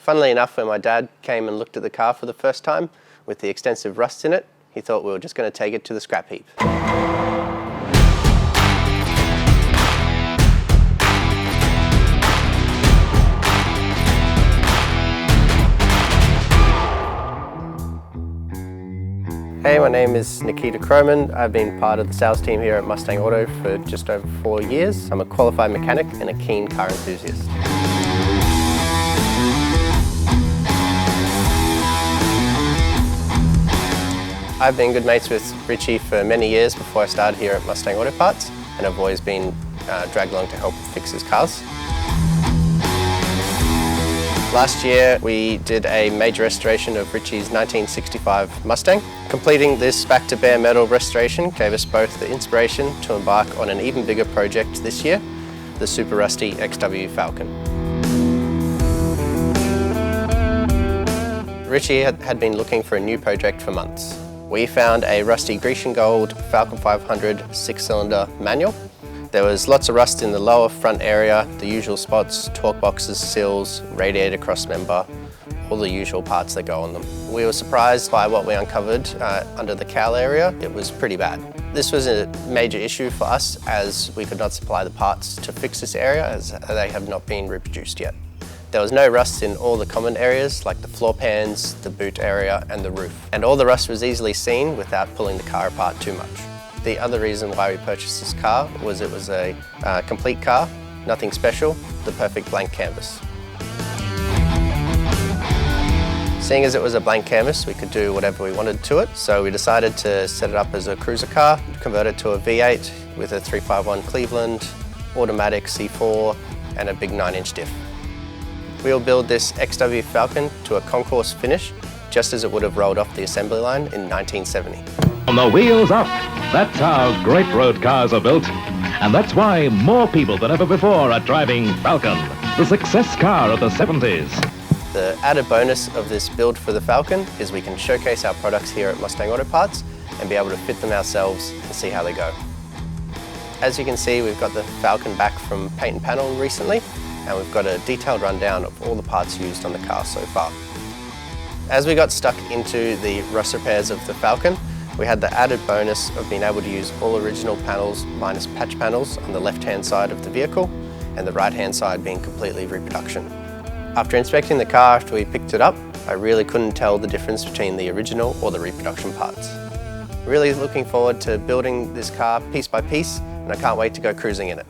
Funnily enough, when my dad came and looked at the car for the first time with the extensive rust in it, he thought we were just going to take it to the scrap heap. Hey, my name is Nikita Croman. I've been part of the sales team here at Mustang Auto for just over 4 years. I'm a qualified mechanic and a keen car enthusiast. I've been good mates with Richie for many years before I started here at Mustang Auto Parts, and I've always been dragged along to help fix his cars. Last year we did a major restoration of Richie's 1965 Mustang. Completing this back to bare metal restoration gave us both the inspiration to embark on an even bigger project this year, the super rusty XW Falcon. Richie had been looking for a new project for months. We found a rusty Grecian gold Falcon 500 6-cylinder manual. There was lots of rust in the lower front area, the usual spots, torque boxes, sills, radiator cross member, all the usual parts that go on them. We were surprised by what we uncovered under the cowl area. It was pretty bad. This was a major issue for us as we could not supply the parts to fix this area as they have not been reproduced yet. There was no rust in all the common areas like the floor pans, the boot area and the roof. And all the rust was easily seen without pulling the car apart too much. The other reason why we purchased this car was it was a complete car, nothing special, the perfect blank canvas. Seeing as it was a blank canvas, we could do whatever we wanted to it, so we decided to set it up as a cruiser car, convert it to a V8 with a 351 Cleveland, automatic C4 and a big 9-inch diff. We'll build this XW Falcon to a concourse finish, just as it would have rolled off the assembly line in 1970. On the wheels up, that's how great road cars are built. And that's why more people than ever before are driving Falcon, the success car of the 70s. The added bonus of this build for the Falcon is we can showcase our products here at Mustang Auto Parts and be able to fit them ourselves and see how they go. As you can see, we've got the Falcon back from paint and panel recently, and we've got a detailed rundown of all the parts used on the car so far. As we got stuck into the rust repairs of the Falcon, we had the added bonus of being able to use all original panels minus patch panels on the left-hand side of the vehicle and the right-hand side being completely reproduction. After inspecting the car after we picked it up, I really couldn't tell the difference between the original or the reproduction parts. Really looking forward to building this car piece by piece, and I can't wait to go cruising in it.